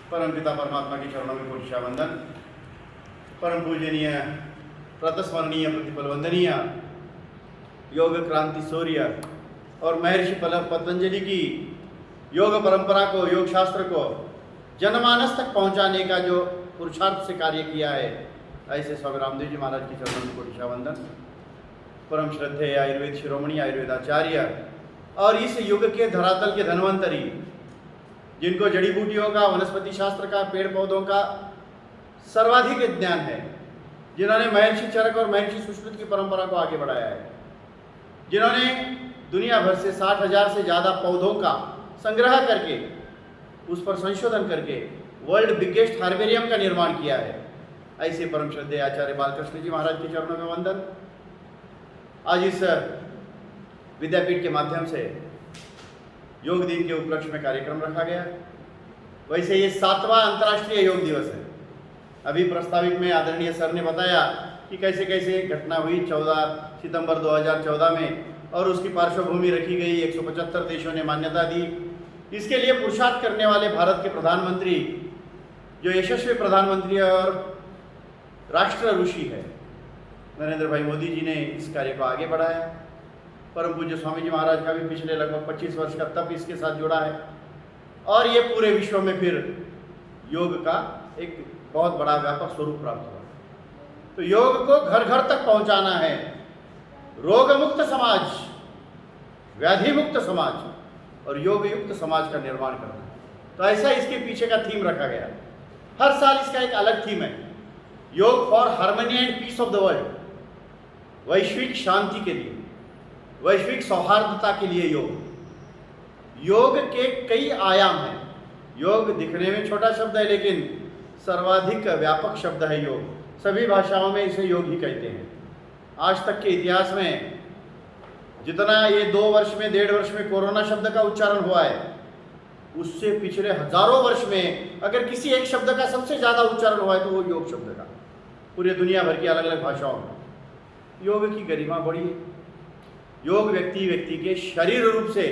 परमपिता परमात्मा के चरणों में कोटि वंदन। परम पूजनीय प्रतस्मरणीय प्रतिपल वंदनीय योग क्रांति सूर्य और महर्षि पतंजलि की योग परंपरा को, योग शास्त्र को जनमानस तक पहुंचाने का जो पुरुषार्थ से कार्य किया है, ऐसे स्वामी रामदेव जी महाराज के चरणों में कोटि वंदन। परम श्रद्धेय आयुर्वेद शिरोमणि आयुर्वेदाचार्य और इस युग के धरातल के धन्वंतरी, जिनको जड़ी बूटियों का, वनस्पति शास्त्र का, पेड़ पौधों का सर्वाधिक ज्ञान है, जिन्होंने महर्षि चरक और महर्षि सुश्रुत की परंपरा को आगे बढ़ाया है, जिन्होंने दुनिया भर से 60,000 से ज़्यादा पौधों का संग्रह करके उस पर संशोधन करके वर्ल्ड बिगेस्ट हार्बेरियम का निर्माण किया है, ऐसे परम श्रद्धेय आचार्य बालकृष्ण जी महाराज के चरणों में वंदन। आज इस विद्यापीठ के माध्यम से योग दिन के उपलक्ष्य में कार्यक्रम रखा गया। वैसे ये 7वां अंतर्राष्ट्रीय योग दिवस है। अभी प्रस्तावित में आदरणीय सर ने बताया कि कैसे कैसे घटना हुई 14 सितंबर 2014 में, और उसकी पार्श्वभूमि रखी गई। 175 देशों ने मान्यता दी। इसके लिए पुरुषार्थ करने वाले भारत के प्रधानमंत्री, जो यशस्वी प्रधानमंत्री और राष्ट्र ऋषि है, नरेंद्र भाई मोदी जी ने इस कार्य को आगे बढ़ाया। परम पूज्य स्वामी जी महाराज का भी पिछले लगभग 25 वर्ष का तप इसके साथ जुड़ा है, और ये पूरे विश्व में फिर योग का एक बहुत बड़ा व्यापक स्वरूप प्राप्त हुआ। तो योग को घर घर तक पहुंचाना है, रोग मुक्त समाज, व्याधि मुक्त समाज और योग युक्त समाज का निर्माण करना। तो ऐसा इसके पीछे का थीम रखा गया। हर साल इसका एक अलग थीम है, yoga for harmony and peace of the world, वैश्विक शांति के लिए, वैश्विक सौहार्दता के लिए योग। योग के कई आयाम हैं। योग दिखने में छोटा शब्द है, लेकिन सर्वाधिक व्यापक शब्द है योग। सभी भाषाओं में इसे योग ही कहते हैं। आज तक के इतिहास में जितना ये 2 वर्ष में, 1.5 वर्ष में कोरोना शब्द का उच्चारण हुआ है, उससे पिछले हजारों वर्ष में अगर किसी एक शब्द का सबसे ज़्यादा उच्चारण हुआ है तो वो योग शब्द का, पूरे दुनिया भर की अलग अलग भाषाओं में। योग की गरिमा बड़ी है। योग व्यक्ति के शरीर रूप से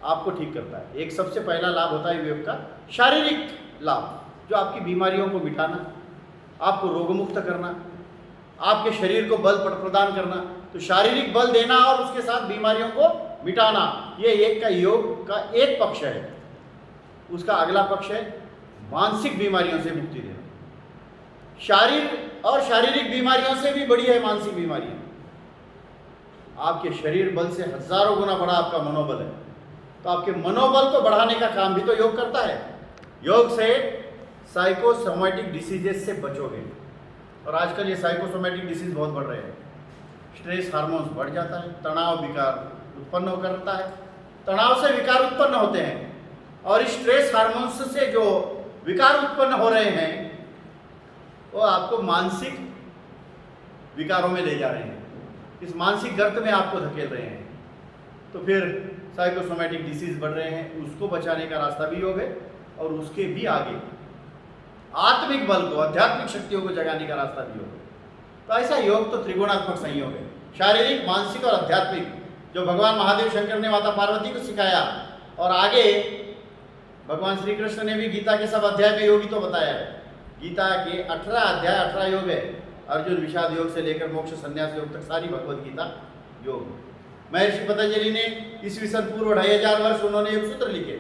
आपको ठीक करता है। एक सबसे पहला लाभ होता है योग का शारीरिक लाभ, जो आपकी बीमारियों को मिटाना, आपको रोगमुक्त करना, आपके शरीर को बल प्रदान करना। तो शारीरिक बल देना और उसके साथ बीमारियों को मिटाना, ये एक का योग का एक पक्ष है। उसका अगला पक्ष है मानसिक बीमारियों से मुक्ति देना। शारीरिक बीमारियों से भी बड़ी है मानसिक बीमारियां। आपके शरीर बल से हजारों गुना बड़ा आपका मनोबल है, तो आपके मनोबल को बढ़ाने का काम भी तो योग करता है। योग से साइकोसोमैटिक डिसीजेस से बचोगे, और आजकल ये साइकोसोमैटिक डिसीज बहुत बढ़ रहे हैं। स्ट्रेस हार्मोन्स बढ़ जाता है, तनाव विकार उत्पन्न करता है, तनाव से विकार उत्पन्न होते हैं, और इस स्ट्रेस हार्मोन्स से जो विकार उत्पन्न हो रहे हैं वो आपको मानसिक विकारों में ले जा रहे हैं, इस मानसिक गर्त में आपको धकेल रहे हैं। तो फिर साइकोसोमैटिक डिसीज बढ़ रहे हैं, उसको बचाने का रास्ता भी योग है, और उसके भी आगे आत्मिक बल को, आध्यात्मिक शक्तियों को जगाने का रास्ता भी योग है। तो ऐसा योग तो त्रिगुणात्मक संयोग है, शारीरिक, मानसिक और आध्यात्मिक, जो भगवान महादेव शंकर ने माता पार्वती को सिखाया, और आगे भगवान श्री कृष्ण ने भी गीता के सब अध्याय में योग ही तो बताया है। गीता के 18 अध्याय 18 योग है। अर्जुन विषाद योग से लेकर मोक्ष संन्यास योग तक सारी भगवद गीता योग। महर्षि पतंजलि ने ईस्वीसन पूर्व 2500 वर्ष उन्होंने योग सूत्र लिखे,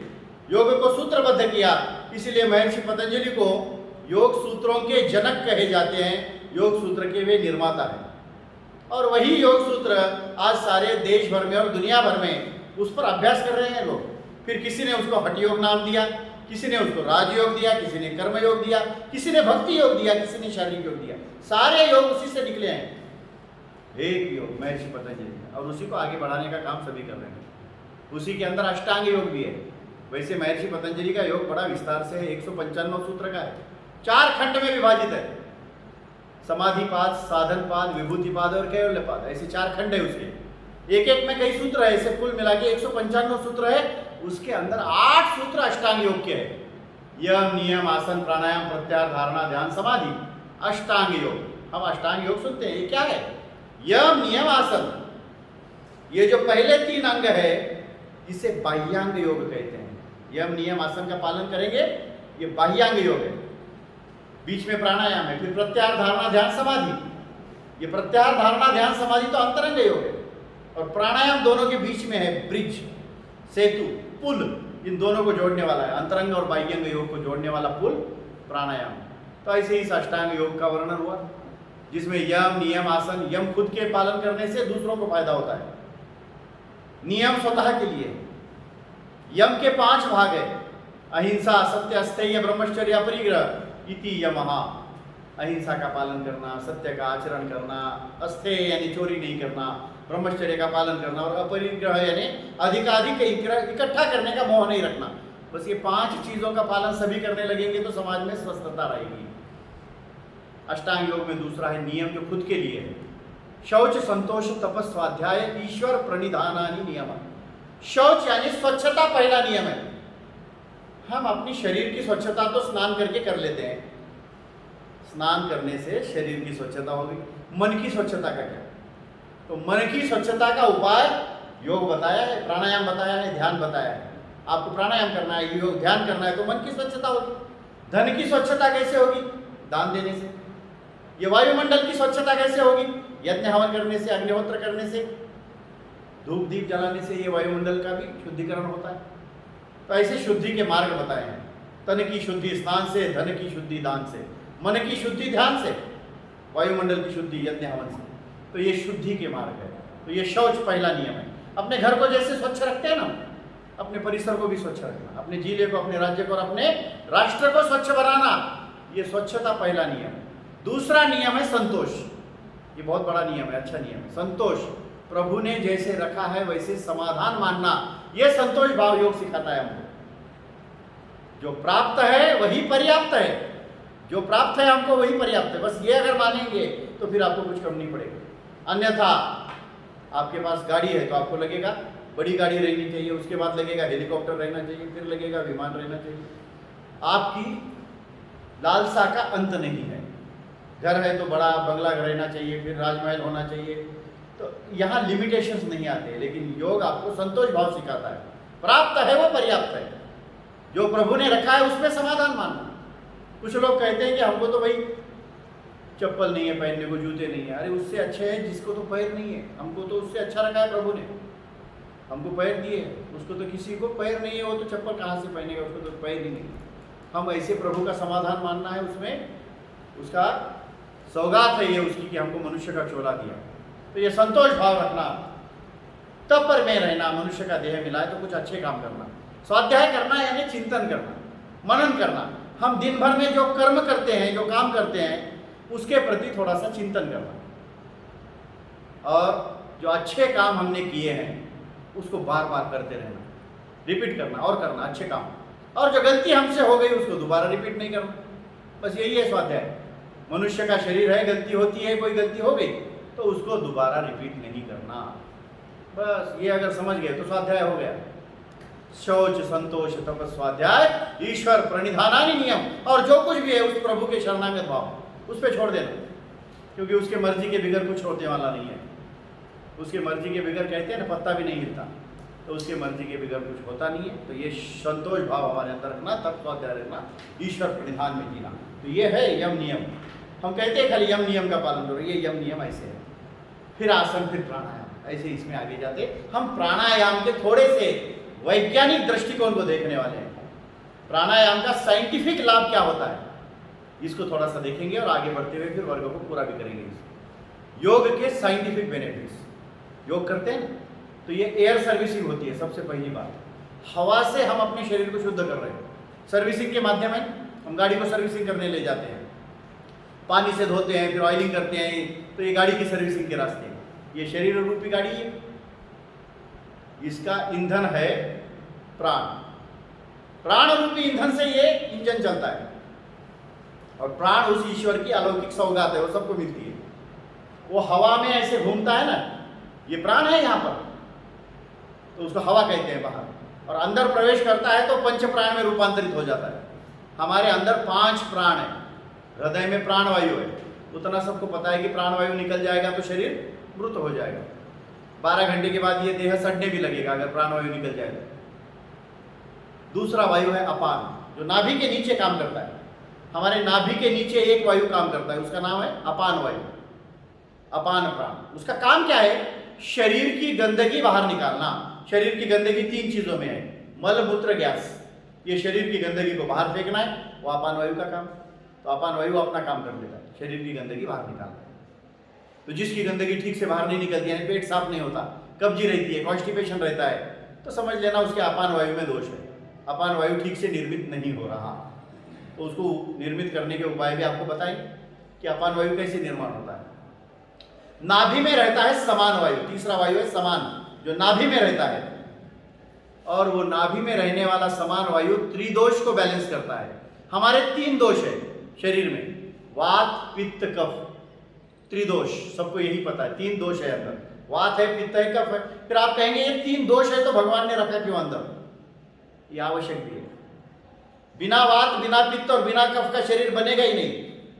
योग को सूत्रबद्ध किया। इसीलिए महर्षि पतंजलि को योग सूत्रों के जनक कहे जाते हैं, योग सूत्र के वे निर्माता हैं। और वही योग सूत्र आज सारे देश भर में और दुनिया भर में उस पर अभ्यास कर रहे हैं लोग। फिर किसी ने उसको हठ योग नाम दिया, किसी ने उसको राजयोग दिया, किसी ने कर्म योग दिया, किसी ने भक्ति योग दिया, किसी ने शारीरिक योग दिया। सारे योग उसी से निकले हैं, एक योग महर्षि पतंजलि, और उसी को आगे बढ़ाने का काम सभी कर रहे हैं। उसी के अंदर अष्टांग योग भी है। वैसे महर्षि पतंजलि का योग बड़ा विस्तार से है, 195 सूत्र का है, 4 खंड में विभाजित है। समाधिपाद, साधनपाद, विभूतिपाद और कैवल्यपाद, ऐसे 4 खंड है उसके। एक एक में कई सूत्र है, ऐसे कुल मिला के 195 सूत्र है। उसके अंदर 8 सूत्र अष्टांग योग के हैं। यम, नियम, आसन, प्राणायाम, प्रत्याहार, धारणा, ध्यान, समाधि, अष्टांग योग। हम अष्टांग योग सुनते हैं, ये क्या है? यम, नियम, आसन, ये जो पहले 3 अंग है, इसे बाह्यांग योग कहते हैं। यम नियम आसन का पालन करेंगे, ये बाह्यांग योग है। बीच में प्राणायाम है, फिर प्रत्याहार धारणा ध्यान समाधि। ये प्रत्याहार धारणा ध्यान समाधि तो अंतरंग योग है, और प्राणायाम दोनों के बीच में है, ब्रिज, सेतु, पुल, इन दोनों को जोड़ने वाला है। अंतरंग और बाह्यांग योग को जोड़ने वाला पुल प्राणायाम। तो ऐसे ही अष्टांग योग का वर्णन हुआ, जिसमें यम नियम आसन, यम खुद के पालन करने से दूसरों को फायदा होता है, नियम स्वतः के लिए। यम के 5 भाग है, अहिंसा, सत्य, अस्थेय, ब्रह्मचर्य, अपरिग्रह इति यमः। अहिंसा का पालन करना, सत्य का आचरण करना, अस्थेय यानी चोरी नहीं करना, ब्रह्मचर्य का पालन करना, और अपरिग्रह यानी अधिकाधिक इकट्ठा करने का मोह नहीं रखना। बस ये 5 चीजों का पालन सभी करने लगेंगे तो समाज में स्वस्थता रहेगी। अष्टांग योग में दूसरा है नियम, जो खुद के लिए है। शौच, संतोष, तपस, स्वाध्याय, ईश्वर प्रणिधानानि नियम। शौच यानी स्वच्छता पहला नियम है। हम अपनी शरीर की स्वच्छता तो स्नान करके कर लेते हैं, स्नान करने से शरीर की स्वच्छता होगी। मन की स्वच्छता का क्या? तो मन की स्वच्छता का उपाय योग बताया है, प्राणायाम बताया है, ध्यान बताया है। आपको प्राणायाम करना है, योग ध्यान करना है, तो मन की स्वच्छता होगी। धन की स्वच्छता कैसे होगी? दान देने से। ये वायुमंडल की स्वच्छता कैसे होगी? यज्ञ हवन करने से, अग्निहोत्र करने से, धूप दीप जलाने से ये वायुमंडल का भी शुद्धिकरण होता है। तो ऐसे शुद्धि के मार्ग बताए हैं। तन की शुद्धि स्नान से, धन की शुद्धि दान से, मन की शुद्धि ध्यान से, वायुमंडल की शुद्धि यज्ञ हवन से। तो ये शुद्धि के मार्ग है। तो ये शौच पहला नियम है। अपने घर को जैसे स्वच्छ रखते हैं ना, अपने परिसर को भी स्वच्छ रखना, अपने जिले को, अपने राज्य को और अपने राष्ट्र को स्वच्छ बनाना, ये स्वच्छता पहला नियम है। दूसरा नियम है संतोष। ये बहुत बड़ा नियम है, अच्छा नियम है। संतोष, प्रभु ने जैसे रखा है वैसे समाधान मानना, यह संतोष भाव योग सिखाता है हमको। जो प्राप्त है वही पर्याप्त है, जो प्राप्त है हमको वही पर्याप्त है। बस ये अगर मानेंगे तो फिर आपको कुछ कम नहीं पड़ेगा। अन्यथा आपके पास गाड़ी है तो आपको लगेगा बड़ी गाड़ी रहनी चाहिए, उसके बाद लगेगा हेलीकॉप्टर रहना चाहिए, फिर लगेगा विमान रहना चाहिए। आपकी लालसा का अंत नहीं है। घर है तो बड़ा बंगला रहना चाहिए, फिर राजमहल होना चाहिए। तो यहाँ लिमिटेशंस नहीं आते, लेकिन योग आपको संतोष भाव सिखाता है। प्राप्त है वो पर्याप्त है, जो प्रभु ने रखा है उसमें समाधान मानना। कुछ लोग कहते हैं कि हमको तो भाई चप्पल नहीं है पहनने को, जूते नहीं है। अरे उससे अच्छे है जिसको तो पैर नहीं है, हमको तो उससे अच्छा रखा है प्रभु ने, हमको पैर दिए, उसको तो किसी को पैर नहीं है, वो तो चप्पल कहाँ से पहनेगा, उसको तो पैर ही नहीं। हम ऐसे प्रभु का समाधान मानना है, उसमें उसका सौगात है ये उसकी कि हमको मनुष्य का चोला दिया। तो ये संतोष भाव रखना, तब पर में रहना, मनुष्य का देह मिला है तो कुछ अच्छे काम करना, स्वाध्याय करना यानी चिंतन करना, मनन करना। हम दिन भर में जो कर्म करते हैं, जो काम करते हैं, उसके प्रति थोड़ा सा चिंतन करना, और जो अच्छे काम हमने किए हैं उसको बार बार करते रहना, रिपीट करना और करना अच्छे काम। और जो गलती हमसे हो गई उसको दोबारा रिपीट नहीं करना। बस यही है स्वाध्याय। मनुष्य का शरीर है, गलती होती है, कोई गलती हो गई तो उसको दोबारा रिपीट नहीं करना। बस ये अगर समझ गए तो स्वाध्याय हो गया। शौच, संतोष, तपस, स्वाध्याय, ईश्वर प्रणिधानानि नियम। और जो कुछ भी है उस प्रभु के शरणागत भाव, उस पर छोड़ देना, क्योंकि उसके मर्जी के बिगड़ कुछ होने वाला नहीं है। उसके मर्जी के बिगड़ कहते हैं ना, पत्ता भी नहीं हिलता, तो उसके मर्जी के बिगड़ कुछ होता नहीं है। तो ये संतोष भाव हमारे अंदर रखना, तब स्वाध्याय रखना, ईश्वर प्रणिधान में जीना। तो ये है यम नियम। हम कहते हैं खाली यम नियम का पालन करो, ये यम नियम ऐसे है। फिर आसन, फिर प्राणायाम, ऐसे इसमें आगे जाते हम प्राणायाम के थोड़े से वैज्ञानिक दृष्टिकोण को देखने वाले हैं। प्राणायाम का साइंटिफिक लाभ क्या होता है इसको थोड़ा सा देखेंगे, और आगे बढ़ते हुए फिर वर्गों को पूरा भी करेंगे। योग के साइंटिफिक बेनिफिट्स, योग करते हैं तो ये एयर सर्विसिंग होती है। सबसे पहली बात, हवा से हम अपने शरीर को शुद्ध कर रहे हैं। सर्विसिंग के माध्यम है, हम गाड़ी को सर्विसिंग करने ले जाते हैं, पानी से धोते हैं, फिर ऑयलिंग करते हैं, तो ये गाड़ी की सर्विसिंग के रास्ते हैं। ये शरीर रूपी गाड़ी है, इसका ईंधन है प्राण। प्राण रूपी ईंधन से ये इंजन चलता है, और प्राण उस ईश्वर की अलौकिक सौगात है, वो सबको मिलती है। वो हवा में ऐसे घूमता है ना, ये प्राण है यहाँ पर, तो उसको हवा कहते हैं बाहर, और अंदर प्रवेश करता है तो पंच प्राण में रूपांतरित हो जाता है। हमारे अंदर 5 प्राण है। हृदय में प्राणवायु है, उतना सबको पता है कि प्राणवायु निकल जाएगा तो शरीर मृत हो जाएगा। 12 घंटे के बाद ये देह सड़ने भी लगेगा अगर प्राणवायु निकल जाएगा। दूसरा वायु है अपान, जो नाभि के नीचे काम करता है। हमारे नाभि के नीचे एक वायु काम करता है, उसका नाम है अपान वायु, अपान प्राण। उसका काम क्या है? शरीर की गंदगी बाहर निकालना। शरीर की गंदगी 3 चीजों में है, मल मूत्र गैस। ये शरीर की गंदगी को बाहर फेंकना है, वो अपान वायु का काम। तो अपान वायु अपना काम कर देता है, शरीर की गंदगी बाहर निकालना है। तो जिसकी गंदगी ठीक से बाहर नहीं निकलती, यानी पेट साफ नहीं होता, कब्जी रहती है, कॉन्स्टिपेशन रहता है, तो समझ लेना उसके अपान वायु में दोष है। अपान वायु ठीक से निर्मित नहीं हो रहा। तो उसको निर्मित करने के उपाय भी आपको बताएंगे कि अपान वायु कैसे निर्माण होता है। नाभि में रहता है समान वायु, तीसरा वायु है समान, जो नाभि में रहता है। और वो नाभि में रहने वाला समान वायु त्रिदोष को बैलेंस करता है। हमारे 3 दोष है शरीर में, वात पित्त कफ, त्रिदोष, सबको यही पता है। 3 दोष है अंदर, वात है, पित्त है, कफ है। फिर आप कहेंगे ये 3 दोष है तो भगवान ने रखा क्यों अंदर? ये आवश्यक भी है। बिना वात, बिना पित्त और बिना कफ का शरीर बनेगा ही नहीं,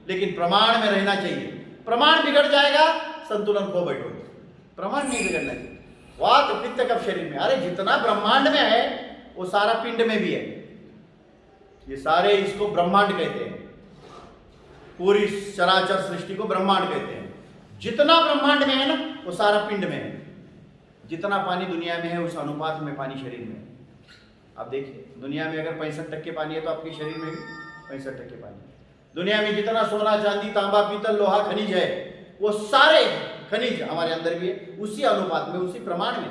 लेकिन प्रमाण में रहना चाहिए। प्रमाण बिगड़ जाएगा, संतुलन खो बैठोगे। प्रमाण नहीं बिगड़ना चाहिए। वात पित्त कफ शरीर में, अरे जितना ब्रह्मांड में है वो सारा पिंड में भी है। ये सारे इसको ब्रह्मांड कहते हैं, पूरी चराचर सृष्टि को ब्रह्मांड कहते हैं। जितना ब्रह्मांड में है ना, वो सारा पिंड में है। जितना पानी दुनिया में है उस अनुपात में पानी शरीर में है। आप देखिए, दुनिया में अगर 65% पानी है तो आपके शरीर में भी 65% पानी है। दुनिया में जितना सोना चांदी तांबा पीतल लोहा खनिज है, वो सारे खनिज हमारे अंदर भी है, उसी अनुपात में, उसी प्रमाण में।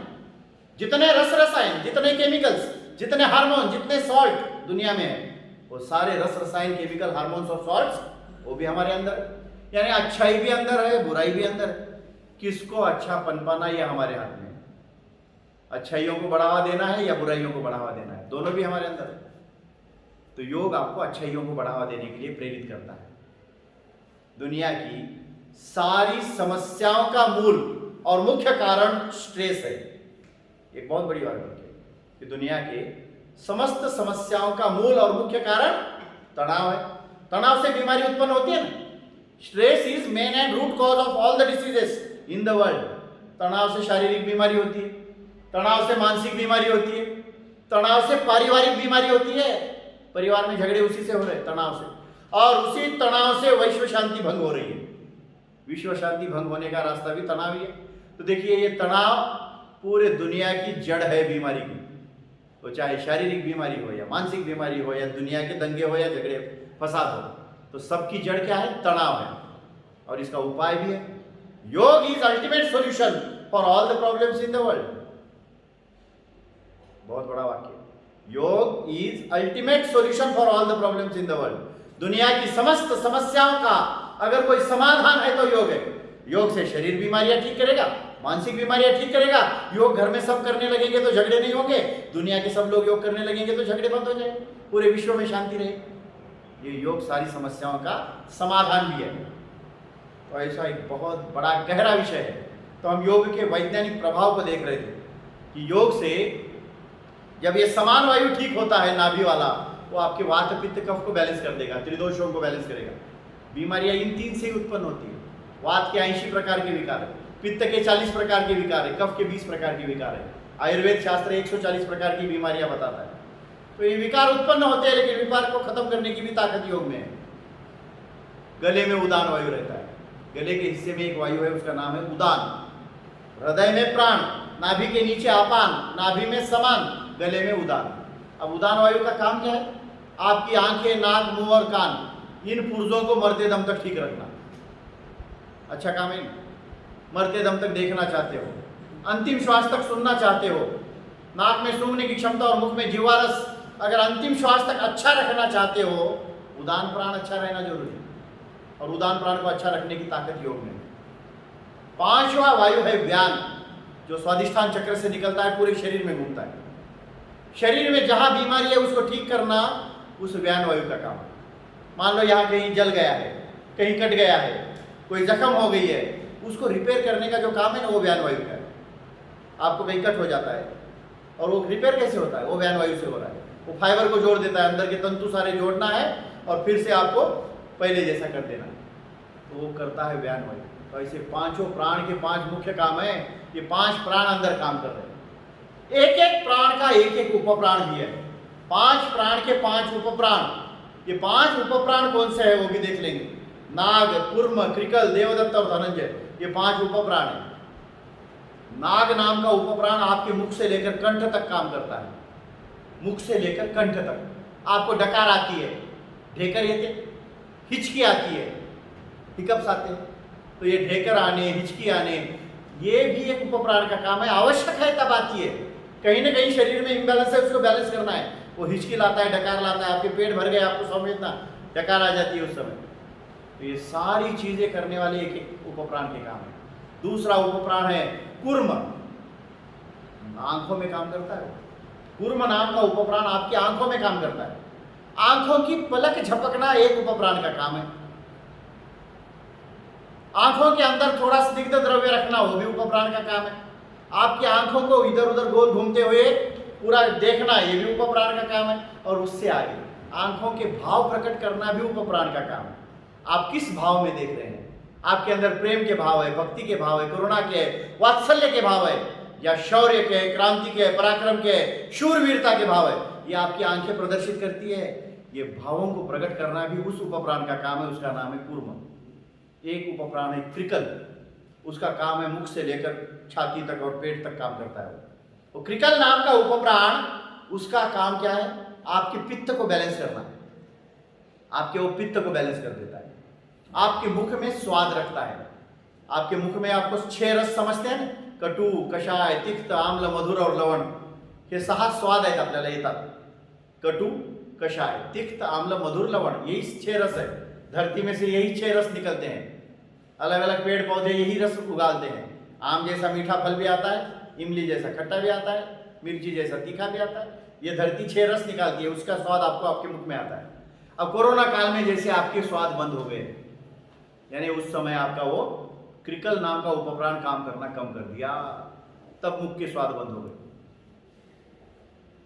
जितने रस रसायन, जितने केमिकल्स, जितने हार्मोन, जितने सॉल्ट दुनिया में है, वो सारे रस रसायन, केमिकल, हार्मोन्स और सॉल्ट्स वो भी हमारे अंदर है। यानी अच्छाई भी अंदर है, बुराई भी अंदर है। किसको अच्छा पनपाना, ये हमारे हाथ में है। अच्छाइयों को बढ़ावा देना है या बुराइयों को बढ़ावा देना है, दोनों भी हमारे अंदर है। तो योग आपको अच्छाइयों को बढ़ावा देने के लिए प्रेरित करता है। दुनिया की सारी समस्याओं का मूल और मुख्य कारण स्ट्रेस है। एक बहुत बड़ी बात है कि दुनिया के समस्त समस्याओं का मूल और मुख्य कारण तनाव है। तनाव से बीमारी उत्पन्न होती है ना। Stress is main and root cause of all the diseases in the world. तनाव से शारीरिक बीमारी होती है, तनाव से मानसिक बीमारी होती है, तनाव से पारिवारिक बीमारी होती है। परिवार में झगड़े उसी से हो रहे हैं, तनाव से। और उसी तनाव से विश्व शांति भंग हो रही है। विश्व शांति भंग होने का रास्ता भी तनाव ही है। तो देखिए, ये तनाव पूरे दुनिया की जड़ है बीमारी की। तो चाहे शारीरिक बीमारी हो या मानसिक बीमारी हो या दुनिया के दंगे हो या झगड़े फसाद हो, तो सबकी जड़ क्या है? तनाव है। और इसका उपाय भी है। योग is ultimate solution for all the problems in the world. बहुत बड़ा वाक्य। योग is ultimate solution for all the problems in the world. दुनिया की समस्त समस्याओं का अगर कोई समाधान है तो योग है। योग से शरीर बीमारियां ठीक करेगा, मानसिक बीमारियां ठीक करेगा। योग घर में सब करने लगेंगे तो झगड़े नहीं होंगे। दुनिया के सब लोग योग करने लगेंगे तो झगड़े बंद हो जाएंगे, पूरे विश्व में शांति रहे। ये योग सारी समस्याओं का समाधान भी है। तो ऐसा एक बहुत बड़ा गहरा विषय है। तो हम योग के वैज्ञानिक प्रभाव को देख रहे थे कि योग से जब ये समान वायु ठीक होता है नाभि वाला, वो आपके वात पित्त कफ को बैलेंस कर देगा, त्रिदोषों को बैलेंस करेगा। बीमारियां इन 3 से ही उत्पन्न होती है। वात के 80 प्रकार के विकार है, पित्त के 40 प्रकार के विकार है, कफ के 20 प्रकार के विकार है। आयुर्वेद शास्त्र 140 प्रकार की बीमारियां बताता है। तो ये विकार उत्पन्न होते हैं, लेकिन विकार को खत्म करने की भी ताकत योग में है। गले में उदान वायु रहता है। गले के हिस्से में एक वायु है, उसका नाम है उदान। हृदय में प्राण, नाभि के नीचे अपान, नाभि में समान, गले में उदान। अब उदान वायु का काम क्या है? आपकी आंखें, नाक, मुंह और कान, इन पुर्जों को मरते दम तक ठीक रखना। अच्छा काम है। मरते दम तक देखना चाहते हो, अंतिम श्वास तक सुनना चाहते हो, नाक में सूंघने की क्षमता और मुख में जीवा रस अगर अंतिम श्वास तक अच्छा रखना चाहते हो, उदान प्राण अच्छा रहना जरूरी है। और उदान प्राण को अच्छा रखने की ताकत योग में। 5वां वायु है व्यान, जो स्वादिष्ठान चक्र से निकलता है, पूरे शरीर में घूमता है। शरीर में जहां बीमारी है उसको ठीक करना उस व्यान वायु का काम है। मान लो यहाँ कहीं जल गया है, कहीं कट गया है, कोई जख्म हो गई है, उसको रिपेयर करने का जो काम है ना, वो व्यान वायु का है। आपको कहीं कट हो जाता है और वो रिपेयर कैसे होता है? वो व्यान वायु से हो रहा है। वो फाइबर को जोड़ देता है, अंदर के तंतु सारे जोड़ना है और फिर से आपको पहले जैसा कर देना, तो वो करता है व्यान वायु। तो ऐसे 5 प्राण के 5 मुख्य काम है। ये 5 प्राण अंदर काम कर रहे हैं। एक एक प्राण का एक एक उपप्राण भी है। 5 प्राण के 5 उपप्राण। ये 5 उपप्राण कौन से है वो भी देख लेंगे। नाग, कूर्म, कृकल, देवदत्त और धनंजय, ये 5 उपप्राण है। नाग नाम का उपप्राण आपके मुख से लेकर कंठ तक काम करता है, मुख से लेकर कंठ तक। आपको डकार आती है, ढेकर येते, हिचकी आती है, हिकअप्स आते हैं, तो ये ढेकर आने, हिचकी आने, ये भी एक उपप्राण का काम है। आवश्यक है तब आती है, कहीं ना कहीं शरीर में इम्बैलेंस है, उसको बैलेंस करना है। वो हिचकी लाता है, डकार लाता है, आपके पेट भर गए, आपको संवेदना डकार आ जाती है उस समय। तो ये सारी चीजें करने वाले एक उपप्राण के काम है। दूसरा उपप्राण है कूर्म, आंखों में काम करता है। कूर्म नाम का उपप्राण आपकी आंखों में काम करता है। आंखों की पलक झपकना एक उपप्राण का काम है। आंखों के अंदर थोड़ा स्निग्ध द्रव्य रखना, वो भी उपप्राण का काम है। आपकी आंखों को इधर उधर गोल घूमते हुए पूरा देखना, ये भी उपप्राण का काम है। और उससे आगे आंखों के भाव प्रकट करना भी उपप्राण का काम है। आप किस भाव में देख रहे हैं, आपके अंदर प्रेम के भाव है, भक्ति के भाव है, करुणा के है, वात्सल्य के भाव है, या शौर्य के, क्रांति के, पराक्रम के, शूरवीरता के भाव है, ये आपकी आंखें प्रदर्शित करती है। ये भावों को प्रकट करना भी उस उपप्राण का काम है, उसका नाम है कूर्म। एक उपप्राण है कृकल, उसका काम है मुख से लेकर छाती तक और पेट तक काम करता है। वो कृकल नाम का उपप्राण, उसका काम क्या है, आपके पित्त को बैलेंस करना, आपके वो पित्त को बैलेंस कर देता है। आपके मुख में स्वाद रखता है। आपके मुख में आपको 6 रस समजते हैं ना, कटू, कषाय, तिक्त, आम्ल, मधुर और लवण, हे 6 स्वाद आहेत आपल्याला येतात। कटू, कषाय, तिक्त, आम्ल, मधुर, लवण, यही 6 रस है। धरती में से यही 6 रस निकलते हैं। अलग अलग पेड़ पौधे यही रस उगालते हैं। आम जैसा मीठा फल भी आता है, इमली जैसा खट्टा भी आता है, मिर्ची जैसा तीखा भी आता है। ये धरती 6 रस निकालती है, उसका स्वाद आपको आपके मुख में आता है। अब कोरोना काल में जैसे आपके स्वाद बंद हो गए, यानी उस समय आपका वो कृकल नाम का उपप्राण काम करना कम कर दिया, तब मुख के स्वाद बंद हो गए।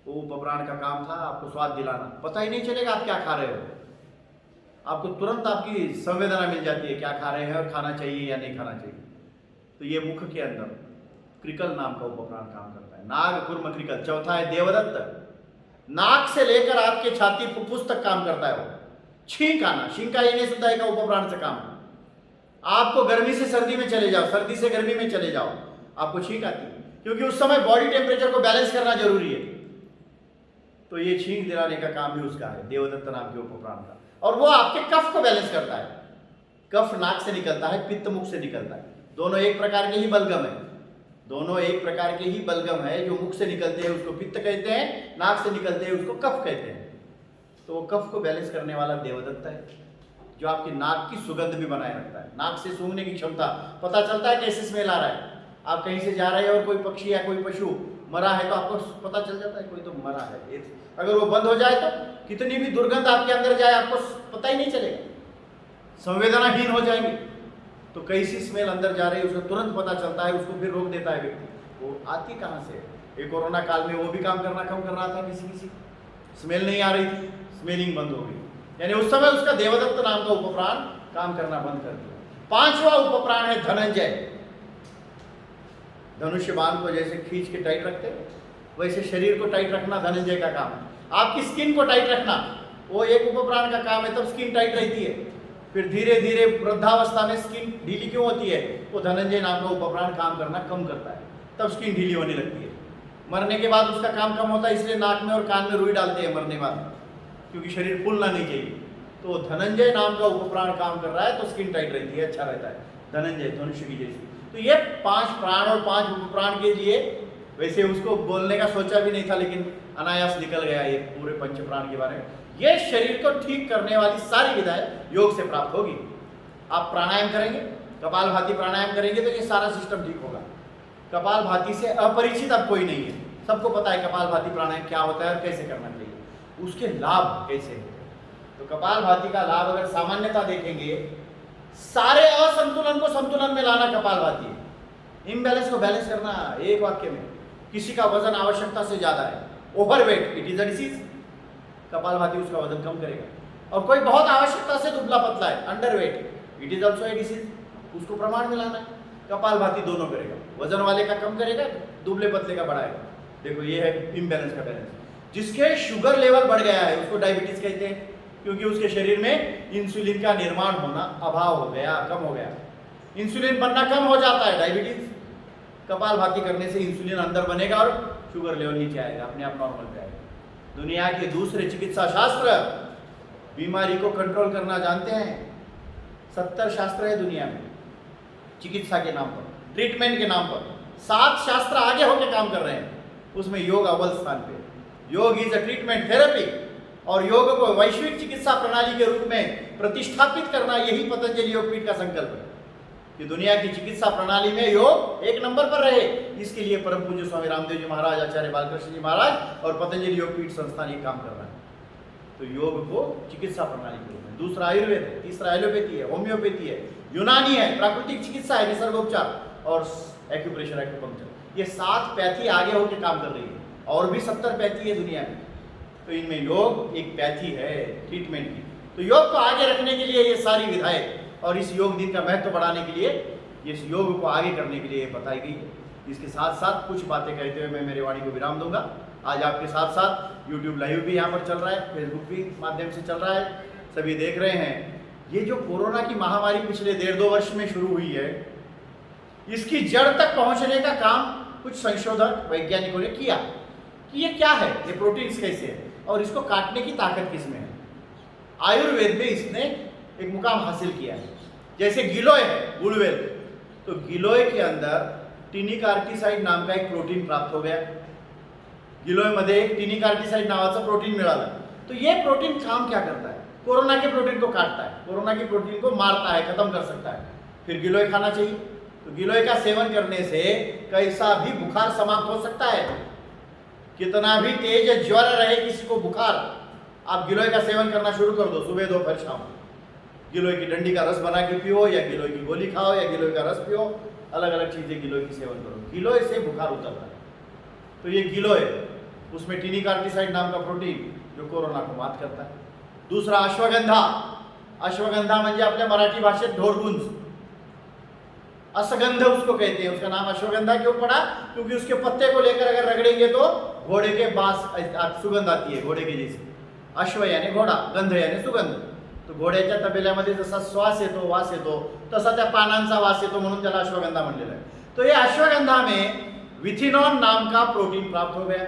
वो उपप्राण का काम था आपको स्वाद दिलाना, पता ही नहीं चलेगा आप क्या खा रहे हो। आपको तुरंत आपकी संवेदना मिल जाती है क्या खा रहे हैं और खाना चाहिए या नहीं खाना चाहिए। तो ये मुख के अंदर कृकल नाम का उपप्राण काम करता है। नाग, कूर्म, कृकल। चौथा है देवदत्त, नाक से लेकर आपके छाती फुफ्फुस तक काम करता है वो। छींक आना, छिंका येणे सुद्धा एका उपप्राण से काम है। आपको गर्मी से सर्दी में चले जाओ, सर्दी से गर्मी में चले जाओ, आपको छींक आती है, क्योंकि उस समय बॉडी टेम्परेचर को बैलेंस करना जरूरी है। तो ये छींक दिलाने का काम भी उसका है, देवदत्त नाम के उपप्राण का। और वो आपके कफ को बैलेंस करता है। कफ नाक से निकलता है, पित्त मुख से निकलता है। दोनों एक प्रकार के ही बलगम है, दोनों एक प्रकार के ही बलगम है। जो मुख से निकलते हैं उसको पित्त कहते हैं, नाक से निकलते हैं उसको कफ कहते हैं। तो वो कफ को बैलेंस करने वाला देवदत्त है, जो आपकी नाक की सुगंध भी बनाए रखता है। नाक से सूंघने की क्षमता, पता चलता है कैसे स्मेल आ रहा है। आप कहीं से जा रहे हैं और कोई पक्षी या कोई पशु मरा है तो आपको पता चल जाता है कोई तो मरा है। अगर वो बंद हो जाए तो कितनी भी दुर्गंध आपके अंदर जाए आपको पता ही नहीं चलेगा, संवेदनाहीन हो जाएंगे। तो कैसी स्मेल अंदर जा रही है उसको तुरंत पता चलता है, उसको फिर रोक देता है व्यक्ति। वो आती कहाँ से? ये कोरोना काल में वो भी काम करना कम कर रहा था, किसी स्मेल नहीं आ रही थी, स्मेलिंग बंद हो गई, यानी उस समय उसका देवदत्त नाम का उपप्राण काम करना बंद कर दिया। 5वां उपप्राण है धनंजय। धनुष्य बाण को जैसे खींच के टाइट रखते हैं, वैसे शरीर को टाइट रखना धनंजय का काम है। आपकी स्किन को टाइट रखना वो एक उपप्राण का काम है, तब स्किन टाइट रहती है। फिर धीरे धीरे वृद्धावस्था में स्किन ढीली क्यों होती है? वो धनंजय नाम का उपप्राण काम करना कम करता है, तब स्किन ढीली होने लगती है। मरने के बाद उसका काम कम होता है, इसलिए नाक में और कान में रुई डालते हैं मरने बाद, क्योंकि शरीर फूलना नहीं चाहिए। तो धनंजय नाम का उपप्राण काम कर रहा है तो स्किन टाइट रहती है, अच्छा रहता है। धनंजय धनुष्य की जैसी। तो ये 5 प्राण और 5 उपप्राण के लिए, वैसे उसको बोलने का सोचा भी नहीं था, लेकिन अनायास निकल गया ये पूरे पंच प्राण के बारे में। ये शरीर को ठीक करने वाली सारी विधाएं योग से प्राप्त होगी। आप प्राणायाम करेंगे, कपालभाति प्राणायाम करेंगे तो ये सारा सिस्टम ठीक होगा। कपालभाति से अपरिचित अब कोई नहीं है, सबको पता है कपालभाति प्राणायाम क्या होता है और कैसे करना चाहिए, उसके लाभ कैसे हैं। तो कपालभाति का लाभ अगर सामान्यता देखेंगे, सारे असंतुलन को संतुलन में लाना कपालभाति है। इम्बैलेंस को बैलेंस करना एक वाक्य में। किसी का वजन आवश्यकता से ज्यादा है, overweight, it is a disease, kapalbhati उसका वजन कम करेगा। और कोई बहुत आवश्यकता से दुबला पतला है, underweight, it is also a disease, उसको प्रमाण में लाना है। कपालभाति दोनों करेगा, वजन वाले का कम करेगा, दुबले पतले का बढ़ाएगा। देखो ये है इम्बैलेंस का बैलेंस। जिसके शुगर लेवल बढ़ गया है उसको डायबिटीज कहते हैं, क्योंकि उसके शरीर में इंसुलिन का निर्माण होना अभाव हो गया, कम हो गया। इंसुलिन बनना कम हो जाता है, डायबिटीज। कपालभाति करने से इंसुलिन अंदर बनेगा और शुगर लेवल नीचे आएगा, अपने आप नॉर्मल पे आएगा। दुनिया के दूसरे चिकित्सा शास्त्र बीमारी को कंट्रोल करना जानते हैं। 70 शास्त्र है दुनिया में चिकित्सा के नाम पर, ट्रीटमेंट के नाम पर। 7 शास्त्र आगे होकर काम कर रहे हैं, उसमें योग अव्वल स्थान पे। योग इज अ ट्रीटमेंट थेरेपी, और योग को वैश्विक चिकित्सा प्रणाली के रूप में प्रतिष्ठापित करना, यही पतंजलि योगपीठ का संकल्प है कि दुनिया की चिकित्सा प्रणाली में योग एक नंबर पर रहे। इसके लिए परम पूज्य स्वामी रामदेव जी महाराज, आचार्य बालकृष्ण जी महाराज और पतंजलि योगपीठ संस्थान ये काम कर रहा है। तो योग को चिकित्सा प्रणाली के रूप में। दूसरा आयुर्वेद है, तीसरा एलोपैथी है, होम्योपैथी है, यूनानी है, प्राकृतिक चिकित्सा है, निसर्गोपचार और एक्यूप्रेशर, एक्यूपंक्चर। ये 7 पैथी आगे होकर काम कर रही है, और भी 70 पैथी है दुनिया में। तो इनमें योग एक पैथी है ट्रीटमेंट की। तो योग को आगे रखने के लिए ये सारी विधाएं, और इस योग दिन का महत्व बढ़ाने के लिए, इस योग को आगे करने के लिए बताई गई है। इसके साथ साथ कुछ बातें कहते हुए मैं मेरी वाणी को विराम दूंगा। आज आपके साथ साथ यूट्यूब लाइव भी यहाँ पर चल रहा है, फेसबुक भी माध्यम से चल रहा है, सभी देख रहे हैं। ये जो कोरोना की महामारी पिछले 1.5-2 वर्ष में शुरू हुई है, इसकी जड़ तक पहुंचने का काम कुछ संशोधक वैज्ञानिकों ने किया कि ये क्या है, ये प्रोटीन्स कैसे है और इसको काटने की ताकत किसमें है। आयुर्वेद में इसने एक मुकाम हासिल किया है। जैसे गिलोय है, गुड़वेल, तो गिलोय के अंदर टिनिकार्टिसाइड नाम का एक प्रोटीन प्राप्त हो गया। गिलोय मध्ये एक टिनिकार्टिसाइड नावाचं प्रोटीन मिळालं। तो ये प्रोटीन काम क्या करता है? कोरोना के प्रोटीन को काटता है, कोरोना की प्रोटीन को मारता है, खत्म कर सकता है। फिर गिलोय खाना चाहिए। तो गिलोय का सेवन करने से कैसा भी बुखार समाप्त हो सकता है। कितना भी तेज ज्वर रहे किसी को बुखार, आप गिलोय का सेवन करना शुरू कर दो, सुबह दोपहर शाम। गिलोय की डंडी का रस बना के पियो, या गिलोय की गोली खाओ, या गिलोय का रस पियो, अलग अलग चीजें गिलोय की सेवन करो, गिलोय से बुखार उतरता है। तो ये गिलोय, उसमें टिनिकार्टिसाइड नाम का प्रोटीन जो कोरोना को मात करता है। दूसरा अश्वगंधा। अश्वगंधा म्हणजे आपल्या मराठी भाषेत ढोरगुंज, असगंध उसको कहते हैं। उसका नाम अश्वगंधा क्यों पड़ा? क्योंकि उसके पत्ते को लेकर अगर रगड़ेंगे तो घोड़े के बास सुगंध आती है, घोड़े के जैसे। अश्व यानी घोडा, गंध यानी सुगंध। तो घोड्याच्या तबेल्यामध्ये जसा श्वास येतो, वास येतो, तसा त्या पानांचा वास येतो, म्हणून त्याला अश्वगंधा म्हणलेला है। तो ये अश्वगंधा में विथिनॉन नाम का प्रोटीन प्राप्त हो गया,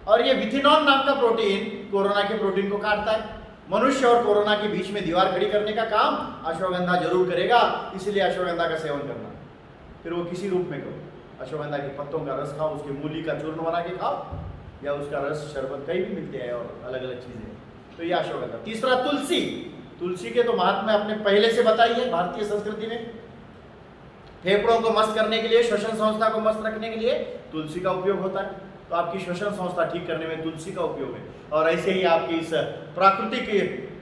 और ये विथिनॉन नाम का प्रोटीन कोरोना के प्रोटीन को काटता है। मनुष्य और कोरोना के बीच में दीवार खड़ी करने का काम अश्वगंधा जरूर करेगा, इसलिए अश्वगंधा का सेवन करना। फिर वो किसी रूप में करो, अश्वगंधा के पत्तों का रस खाओ, उसके मूली का चूर्ण बना के खाओ, या उसका रस, शरबत, कहीं भी मिलते हैं और अलग अलग चीजें। तो ये अश्वगंधा। तीसरा तुलसी। तुलसी के तो महात्म्य आपने पहले से बताई है भारतीय संस्कृति में। फेफड़ों को मस्त करने के लिए, श्वसन संस्था को मस्त रखने के लिए तुलसी का उपयोग होता है। तो आपकी श्वसन संस्था ठीक करने में तुलसी का उपयोग है। और ऐसे ही आपकी इस प्राकृतिक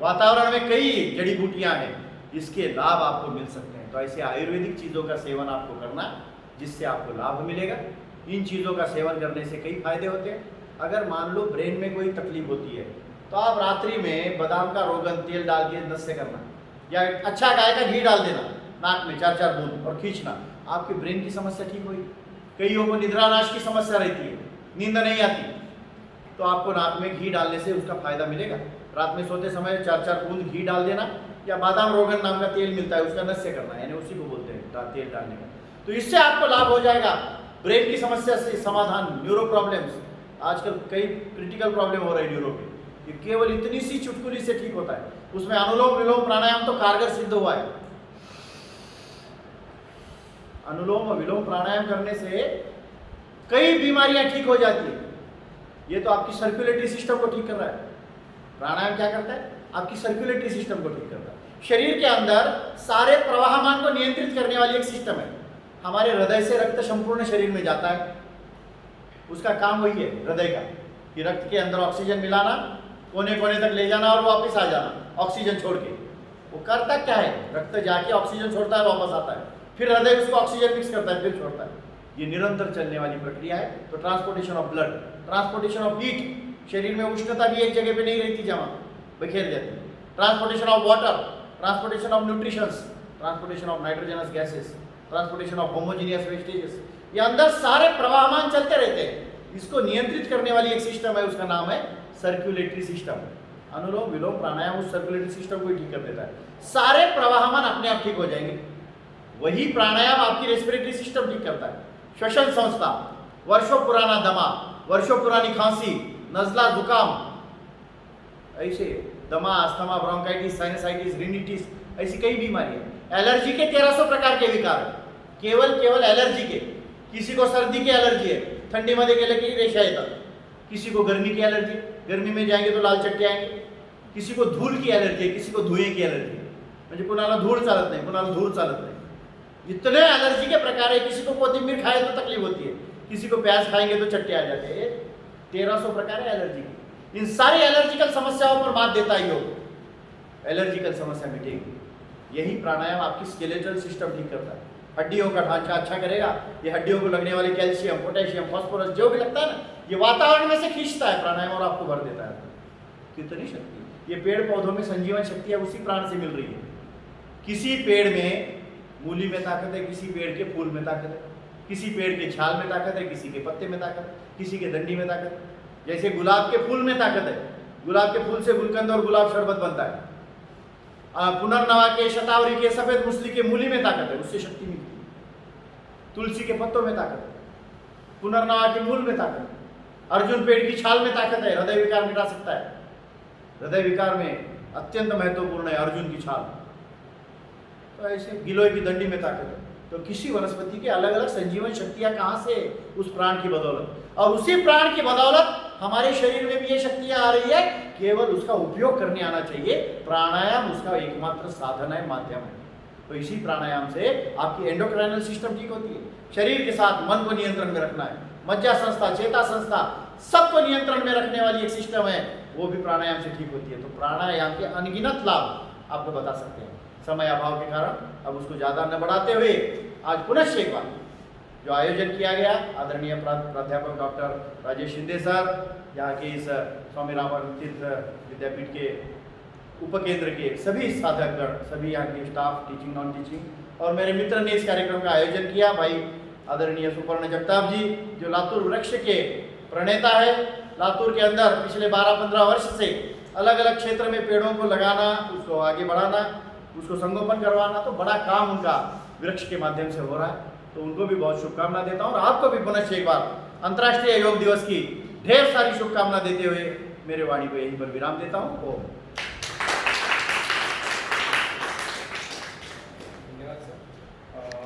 वातावरण में कई जड़ी बूटियां हैं, इसके लाभ आपको मिल सकते हैं। तो ऐसे आयुर्वेदिक चीज़ों का सेवन आपको करना, जिससे आपको लाभ मिलेगा। इन चीज़ों का सेवन करने से कई फायदे होते हैं। अगर मान लो ब्रेन में कोई तकलीफ होती है, तो आप रात्रि में बादाम का रोगन तेल डाल के नस से करना, या अच्छा गाय का घी डाल देना नाक में 4-4 बूंद और खींचना, आपके ब्रेन की समस्या ठीक होगी। कईयों को निद्रानाश की समस्या रहती है, नींद नहीं आती, तो आपको नाक में घी डालने से उसका फायदा मिलेगा। रात में सोते समय 4-4 बूंद घी डाल देना, या बादाम रोगन नाम का तेल मिलता है, उसका नस से करना, यानी उसी को बोलते हैं तेल डालने का। तो इससे आपको लाभ हो जाएगा। ब्रेन की समस्या से समाधान, न्यूरो प्रॉब्लम्स, आजकल कई क्रिटिकल प्रॉब्लम हो रहे हैं न्यूरो के, ये केवल इतनी सी चुटकुली से ठीक होता है। उसमें अनुलोम विलोम प्राणायाम तो कारगर सिद्ध हुआ है। अनुलोम विलोम प्राणायाम करने से कई बीमारियां ठीक हो जाती है। ये तो आपकी सर्कुलेटरी सिस्टम को ठीक कर रहा है। प्राणायाम क्या करता है? आपकी सर्कुलेटरी सिस्टम को ठीक करता है। शरीर के अंदर सारे प्रवाहमान को नियंत्रित करने वाली एक सिस्टम है। हमारे हृदय से रक्त संपूर्ण शरीर में जाता है, उसका काम वही है हृदय का, कि रक्त के अंदर ऑक्सीजन मिलाना, कोने कोने तक ले जाना और वापस आ जाना ऑक्सीजन छोड़ के। वो करता क्या है? रक्त जाके ऑक्सीजन छोड़ता है, वापस आता है, फिर हृदय उसको ऑक्सीजन मिक्स करता है, फिर छोड़ता है। ये निरंतर चलने वाली प्रक्रिया है। तो transportation of blood, transportation of heat, शरीर में उष्णता भी एक जगह पे नहीं रहती, जमा बिखेर जाती है। Transportation of water, transportation of nutritions, transportation of nitrogenous gases, transportation of homogeneous vestiges, ये अंदर सारे प्रवाहमान चलते रहते हैं। इसको नियंत्रित करने वाली एक सिस्टम है, उसका नाम है सर्कुलेटरी सिस्टम। अनुलोम विलोम प्राणायाम उस सर्कुलेटरी सिस्टम को ठीक कर देता है, सारे प्रवाहमान अपने आप ठीक हो जाएंगे। वही प्राणायाम आपकी रेस्पिरेटरी सिस्टम ठीक करता है। श्वसन संस्था, वर्षों पुराना दमा, वर्षों पुरानी खांसी, नजला जुकाम, ऐसे दमा, अस्थमा, ब्रोंकाइटिस, साइनसाइटिस, रिनिटिस, ऐसी कई बीमारियां। एलर्जी के 1300 प्रकार के विकार है, केवल एलर्जी के। किसी को सर्दी की एलर्जी है, थंडी मध्ये गेलं की रेषा येतात। किसी को गर्मी की एलर्जी, गर्मी में जाएंगे तो लाल चट्टे आएंगे। किसी को धूल की एलर्जी है, किसी को धुएं की एलर्जी है, म्हणजे कुणाला धूळ चालत नाही, कुणाला धूळ चालत नाही। इतने एलर्जी के प्रकार है। किसी को कोथिंबीर खाए तो तकलीफ होती है, किसी को प्याज खाएंगे तो चट्टे आ जाते हैं। 1300 प्रकार है एलर्जी की। इन सारी एलर्जिकल समस्याओं पर मात देता है योग। एलर्जिकल समस्या मिटेगी। यही प्राणायाम आपकी स्केलेटल सिस्टम ठीक करता है, हड्डियों का ढांचा अच्छा करेगा। ये हड्डियों को लगने वाले कैल्शियम, पोटेशियम, फास्फोरस जो भी लगता है ना, ये वातावरण में से खींचता है प्राणायाम और आपको भर देता है। कितनी शक्ति! ये पेड़ पौधों में संजीवन शक्ति है, उसी प्राण से मिल रही है। किसी पेड़ में मूली में ताकत है, किसी पेड़ के फूल में ताकत है, किसी पेड़ के छाल में ताकत है, किसी के पत्ते में ताकत है, किसी के डंडी में ताकत है। जैसे गुलाब के फूल में ताकत है, गुलाब के फूल से गुलकंद और गुलाब शरबत बनता है। पुनर्नवा के, शतावरी के, सफेद मूसली के मूली में ताकत है, उससे शक्ति मिलती है। तुलसी के पत्तों में ताकत है, पुनर्नवा के मूल में ताकत है। अर्जुन पेड़ की छाल में ताकत है, हृदय विकार मिटा सकता है। हृदय विकार में अत्यंत महत्वपूर्ण है अर्जुन की छाल। तो ऐसे गिलोय की दंडी में ताकत है। तो किसी वनस्पति के अलग अलग संजीवन शक्तियां कहाँ से? उस प्राण की बदौलत। और उसी प्राण की बदौलत हमारे शरीर में भी ये शक्तियां आ रही है, केवल उसका उपयोग करने आना चाहिए। प्राणायाम उसका एकमात्र साधन है, माध्यम है। तो इसी प्राणायाम से आपकी एंडोक्राइनल सिस्टम ठीक होती है। शरीर के साथ मन को नियंत्रण में रखना है, मज्जा संस्था, चेता संस्था, सबको नियंत्रण में रखने वाली एक सिस्टम है, वो भी प्राणायाम से ठीक होती है। तो प्राणायाम के अनगिनत लाभ आपको बता सकते हैं। समय अभाव के कारण अब उसको ज़्यादा न बढ़ाते हुए आज पुनः एक बार जो आयोजन किया गया, आदरणीय प्राध्यापक डॉक्टर राजेश शिंदे सर, यहाँ के इस स्वामी रामानंद तीर्थ विद्यापीठ के उपकेंद्र के सभी साधकगण, सभी यहाँ के स्टाफ, टीचिंग नॉन टीचिंग, और मेरे मित्र ने इस कार्यक्रम का आयोजन किया, भाई आदरणीय सुपर्ण जगताप जी, जो लातूर वृक्ष के प्रणेता है। लातूर के अंदर पिछले 12-15 वर्ष से अलग अलग क्षेत्र में पेड़ों को लगाना, उसको आगे बढ़ाना, उसको संगोपन करवाना, तो बड़ा काम उनका वृक्ष के माध्यम से हो रहा है। तो उनको भी बहुत शुभकामना देता हूँ, और आपको भी पुनः एक बार अंतर्राष्ट्रीय योग दिवस की ढेर सारी शुभकामना देते हुए मेरे वाणी को यहीं पर विराम देता हूँ।